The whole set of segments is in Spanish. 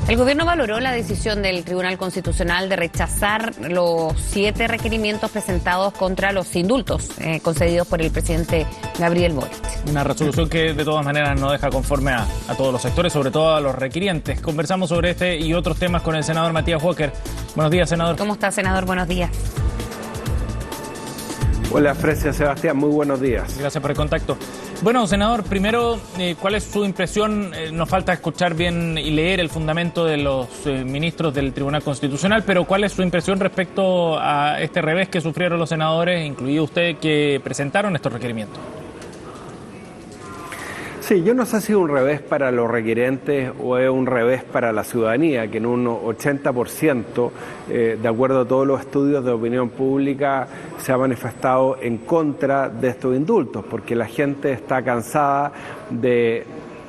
El gobierno valoró la decisión del Tribunal Constitucional de rechazar los 7 requerimientos presentados contra los indultos concedidos por el presidente Gabriel Boric. Una resolución que de todas maneras no deja conforme a todos los sectores, sobre todo a los requirientes. Conversamos sobre este y otros temas con el senador Matías Walker. Buenos días, senador. ¿Cómo está, senador? Buenos días. Hola, Frecia, Sebastián, muy buenos días. Gracias por el contacto. Bueno, senador, primero, ¿cuál es su impresión? Nos falta escuchar bien y leer el fundamento de los ministros del Tribunal Constitucional, pero ¿cuál es su impresión respecto a este revés que sufrieron los senadores, incluido usted, que presentaron estos requerimientos? Sí, yo no sé si es un revés para los requirentes o es un revés para la ciudadanía, que en un 80%, de acuerdo a todos los estudios de opinión pública, se ha manifestado en contra de estos indultos, porque la gente está cansada de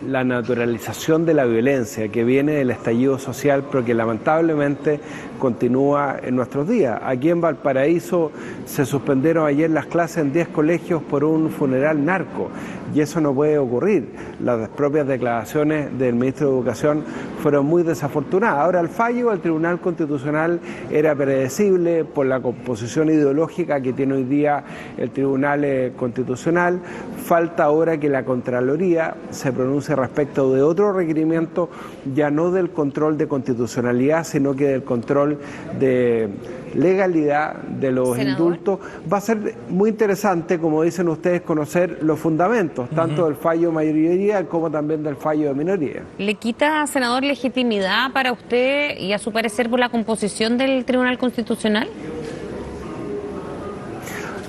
la naturalización de la violencia que viene del estallido social, pero que lamentablemente continúa en nuestros días. Aquí en Valparaíso se suspendieron ayer las clases en 10 colegios por un funeral narco, y eso no puede ocurrir. Las propias declaraciones del ministro de Educación fueron muy desafortunadas. Ahora, el fallo del Tribunal Constitucional era predecible por la composición ideológica que tiene hoy día el Tribunal Constitucional. Falta ahora que la Contraloría se pronuncie respecto de otro requerimiento, ya no del control de constitucionalidad, sino que del control de legalidad de los indultos. Va a ser muy interesante, como dicen ustedes, conocer los fundamentos, tanto del fallo de mayoría como también del fallo de minoría. ¿Le quita, senador, legitimidad para usted y a su parecer por la composición del Tribunal Constitucional?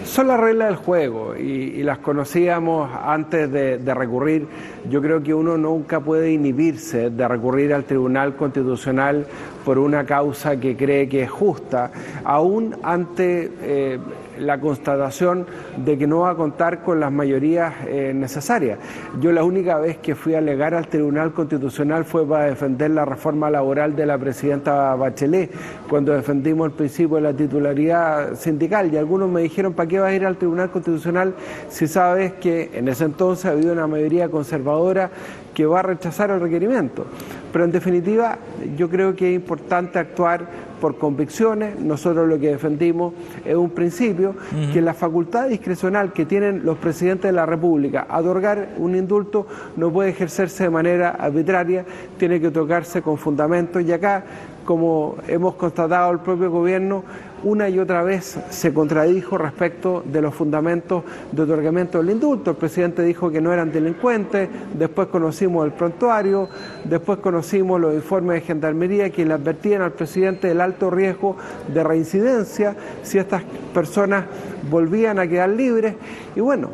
Son las reglas del juego y las conocíamos antes de recurrir. Yo creo que uno nunca puede inhibirse de recurrir al Tribunal Constitucional por una causa que cree que es justa, aún ante la constatación de que no va a contar con las mayorías necesarias. Yo la única vez que fui a alegar al Tribunal Constitucional fue para defender la reforma laboral de la presidenta Bachelet, cuando defendimos el principio de la titularidad sindical, y algunos me dijeron: ¿para qué vas a ir al Tribunal Constitucional si sabes que en ese entonces había una mayoría conservadora que va a rechazar el requerimiento? Pero en definitiva, yo creo que es importante actuar por convicciones. Nosotros lo que defendimos es un principio, que la facultad discrecional que tienen los presidentes de la República a otorgar un indulto no puede ejercerse de manera arbitraria, tiene que otorgarse con fundamentos, y acá, como hemos constatado, el propio gobierno una y otra vez se contradijo respecto de los fundamentos de otorgamiento del indulto. El presidente dijo que no eran delincuentes, después conocimos el prontuario, después conocimos los informes de Gendarmería que le advertían al presidente del alto riesgo de reincidencia si estas personas volvían a quedar libres, y bueno,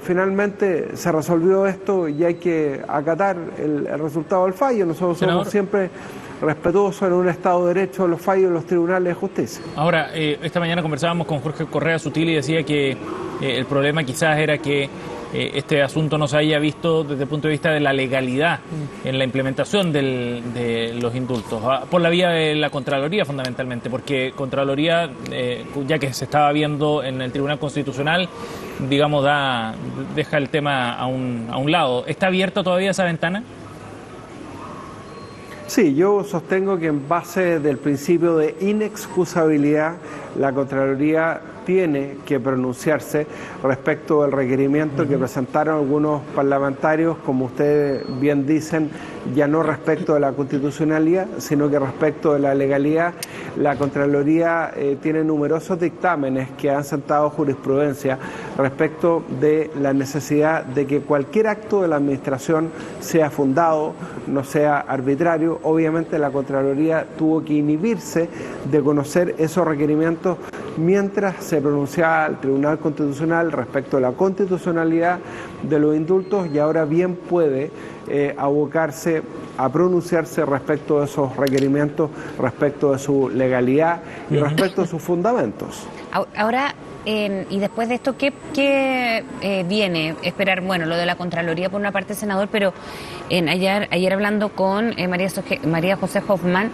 finalmente se resolvió esto y hay que acatar el resultado del fallo. Nosotros somos siempre respetuosos en un Estado de Derecho de los fallos de los tribunales de justicia. Ahora, esta mañana conversábamos con Jorge Correa Sutil y decía que el problema quizás era que este asunto no se haya visto desde el punto de vista de la legalidad en la implementación de los indultos, por la vía de la Contraloría fundamentalmente, porque Contraloría, ya que se estaba viendo en el Tribunal Constitucional, digamos, deja el tema a un lado. ¿Está abierta todavía esa ventana? Sí, yo sostengo que en base del principio de inexcusabilidad, la Contraloría tiene que pronunciarse respecto del requerimiento que presentaron algunos parlamentarios, como ustedes bien dicen, ya no respecto de la constitucionalidad, sino que respecto de la legalidad. La Contraloría tiene numerosos dictámenes que han sentado jurisprudencia respecto de la necesidad de que cualquier acto de la Administración sea fundado, no sea arbitrario. Obviamente la Contraloría tuvo que inhibirse de conocer esos requerimientos mientras se pronunciaba el Tribunal Constitucional respecto a la constitucionalidad de los indultos, y ahora bien puede abocarse a pronunciarse respecto de esos requerimientos, respecto de su legalidad y respecto de sus fundamentos. Ahora, y después de esto, ¿qué viene? Esperar, bueno, lo de la Contraloría por una parte, senador, pero ayer hablando con María José Hoffman,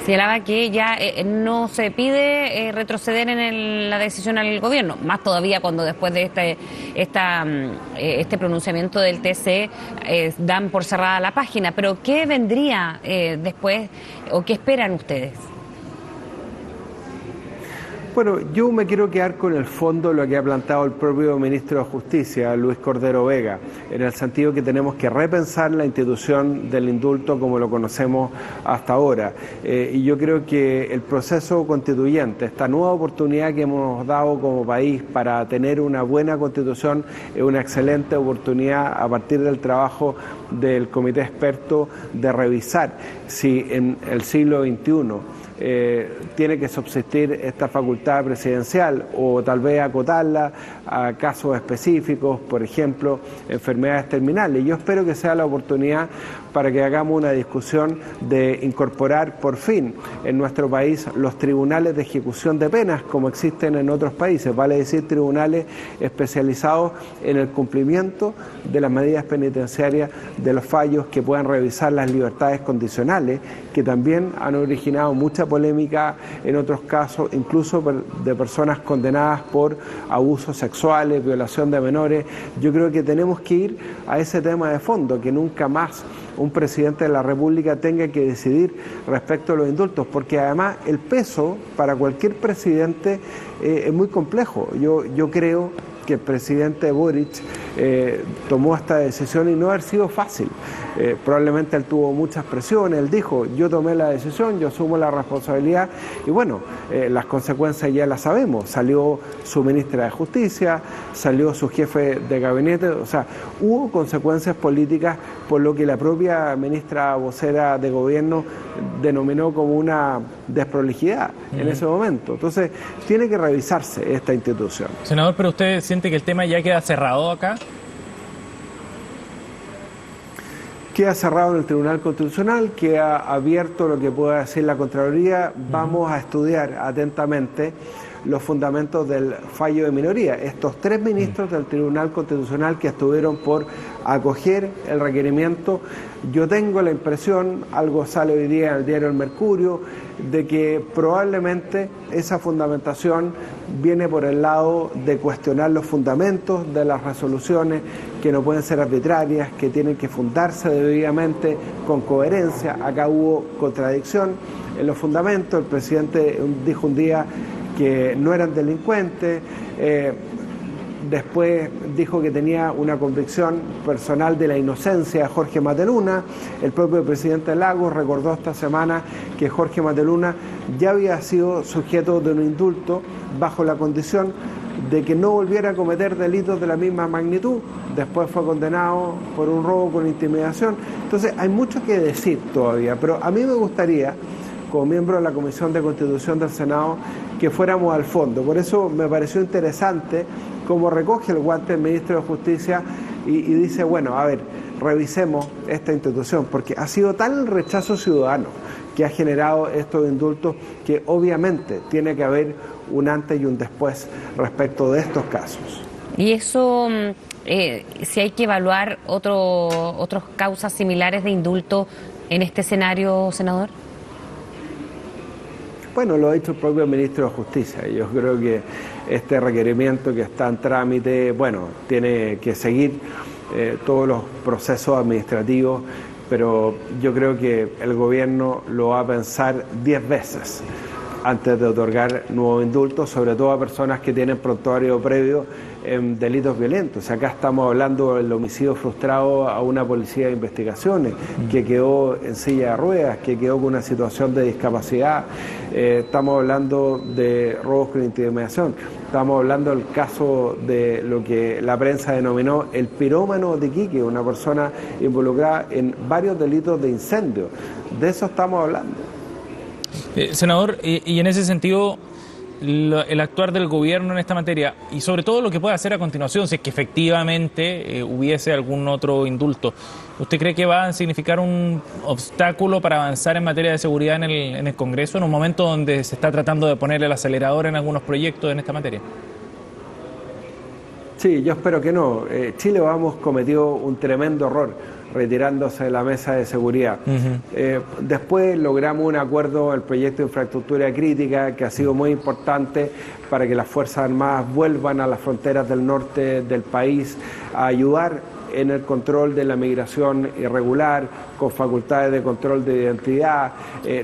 señalaba que ya no se pide retroceder en la decisión al gobierno, más todavía cuando después de este pronunciamiento del TC dan por cerrada la página. Pero ¿qué vendría después o qué esperan ustedes? Bueno, yo me quiero quedar con el fondo de lo que ha planteado el propio ministro de Justicia, Luis Cordero Vega, en el sentido que tenemos que repensar la institución del indulto como lo conocemos hasta ahora. Y yo creo que el proceso constituyente, esta nueva oportunidad que hemos dado como país para tener una buena constitución, es una excelente oportunidad a partir del trabajo del comité experto de revisar si en el siglo XXI tiene que subsistir esta facultad presidencial o tal vez acotarla a casos específicos, por ejemplo, enfermedades terminales. Yo espero que sea la oportunidad para que hagamos una discusión de incorporar por fin en nuestro país los tribunales de ejecución de penas como existen en otros países, vale decir tribunales especializados en el cumplimiento de las medidas penitenciarias, de los fallos que puedan revisar las libertades condicionales, que también han originado mucha polémica en otros casos, incluso de personas condenadas por abusos sexuales, violación de menores. Yo creo que tenemos que ir a ese tema de fondo, que nunca más un presidente de la República tenga que decidir respecto a los indultos, porque además el peso para cualquier presidente es muy complejo. Yo creo que el presidente Boric tomó esta decisión y no ha sido fácil. Probablemente él tuvo muchas presiones, él dijo, yo tomé la decisión, yo asumo la responsabilidad y bueno, las consecuencias ya las sabemos. Salió su ministra de Justicia, salió su jefe de gabinete, o sea, hubo consecuencias políticas por lo que la propia ministra vocera de gobierno denominó como una desprolijidad en ese momento. Entonces, tiene que revisarse esta institución. Senador, ¿pero usted siente que el tema ya queda cerrado acá? Queda cerrado en el Tribunal Constitucional, queda abierto lo que pueda decir la Contraloría. Vamos a estudiar atentamente los fundamentos del fallo de minoría. Estos 3 ministros del Tribunal Constitucional que estuvieron por acoger el requerimiento, yo tengo la impresión, algo sale hoy día en el diario El Mercurio, de que probablemente esa fundamentación viene por el lado de cuestionar los fundamentos de las resoluciones, que no pueden ser arbitrarias, que tienen que fundarse debidamente con coherencia. Acá hubo contradicción en los fundamentos. El presidente dijo un día que no eran delincuentes, después dijo que tenía una convicción personal de la inocencia de Jorge Mateluna. El propio presidente Lagos recordó esta semana que Jorge Mateluna ya había sido sujeto de un indulto bajo la condición de que no volviera a cometer delitos de la misma magnitud. Después fue condenado por un robo con intimidación. Entonces hay mucho que decir todavía, pero a mí me gustaría, como miembro de la Comisión de Constitución del Senado, que fuéramos al fondo. Por eso me pareció interesante cómo recoge el guante el ministro de Justicia y dice, bueno, a ver, revisemos esta institución, porque ha sido tal el rechazo ciudadano que ha generado estos indultos que obviamente tiene que haber un antes y un después respecto de estos casos. Y eso, si hay que evaluar otras causas similares de indulto en este escenario, senador. Bueno, lo ha dicho el propio ministro de Justicia. Yo creo que este requerimiento que está en trámite, bueno, tiene que seguir todos los procesos administrativos, pero yo creo que el gobierno lo va a pensar 10 veces antes de otorgar nuevos indultos, sobre todo a personas que tienen prontuario previo en delitos violentos. O sea, acá estamos hablando del homicidio frustrado a una policía de investigaciones que quedó en silla de ruedas, que quedó con una situación de discapacidad. Estamos hablando de robos con intimidación. Estamos hablando del caso de lo que la prensa denominó el pirómano de Iquique, una persona involucrada en varios delitos de incendio. De eso estamos hablando. Senador, y en ese sentido, el actuar del gobierno en esta materia y sobre todo lo que puede hacer a continuación, si es que efectivamente hubiese algún otro indulto, ¿usted cree que va a significar un obstáculo para avanzar en materia de seguridad en el Congreso en un momento donde se está tratando de poner el acelerador en algunos proyectos en esta materia? Sí, yo espero que no. Chile hemos cometido un tremendo error. retirándose de la mesa de seguridad. Después logramos un acuerdo, el proyecto de infraestructura crítica, que ha sido muy importante para que las Fuerzas Armadas vuelvan a las fronteras del norte del país a ayudar en el control de la migración irregular, con facultades de control de identidad.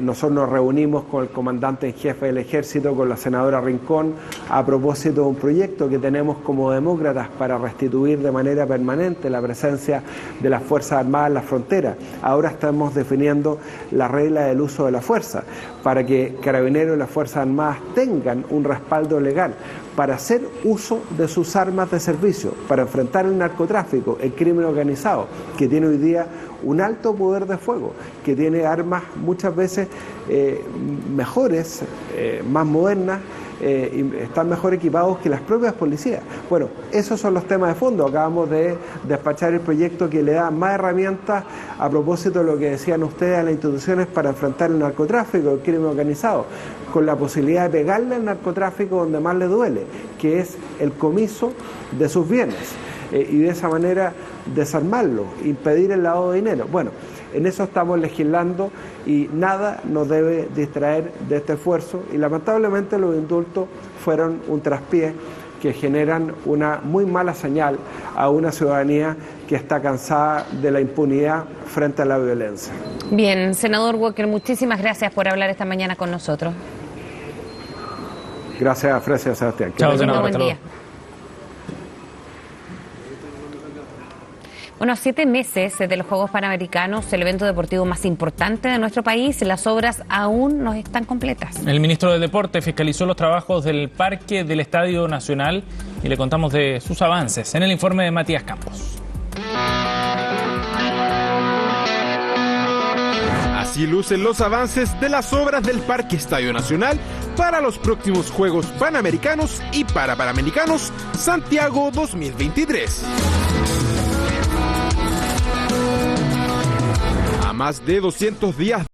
Nosotros nos reunimos con el comandante en jefe del Ejército, con la senadora Rincón, a propósito de un proyecto que tenemos como demócratas para restituir de manera permanente la presencia de las Fuerzas Armadas en la frontera. Ahora estamos definiendo la regla del uso de la fuerza, para que Carabineros y las Fuerzas Armadas tengan un respaldo legal para hacer uso de sus armas de servicio, para enfrentar el narcotráfico, el crimen organizado, que tiene hoy día un alto poder de fuego, que tiene armas muchas veces mejores, más modernas, y están mejor equipados que las propias policías. Bueno, esos son los temas de fondo. Acabamos de despachar el proyecto que le da más herramientas a propósito de lo que decían ustedes a las instituciones para enfrentar el narcotráfico, el crimen organizado, con la posibilidad de pegarle al narcotráfico donde más le duele, que es el comiso de sus bienes, y de esa manera desarmarlo, impedir el lavado de dinero. Bueno, en eso estamos legislando y nada nos debe distraer de este esfuerzo, y lamentablemente los indultos fueron un traspié que generan una muy mala señal a una ciudadanía que está cansada de la impunidad frente a la violencia. Bien, senador Walker, muchísimas gracias por hablar esta mañana con nosotros. Gracias, Sebastián. Chao, senador. Buen día. Bueno, 7 meses de los Juegos Panamericanos, el evento deportivo más importante de nuestro país, las obras aún no están completas. El ministro del Deporte fiscalizó los trabajos del parque del Estadio Nacional y le contamos de sus avances en el informe de Matías Campos. Así lucen los avances de las obras del Parque Estadio Nacional para los próximos Juegos Panamericanos y Parapanamericanos Santiago 2023. A más de 200 días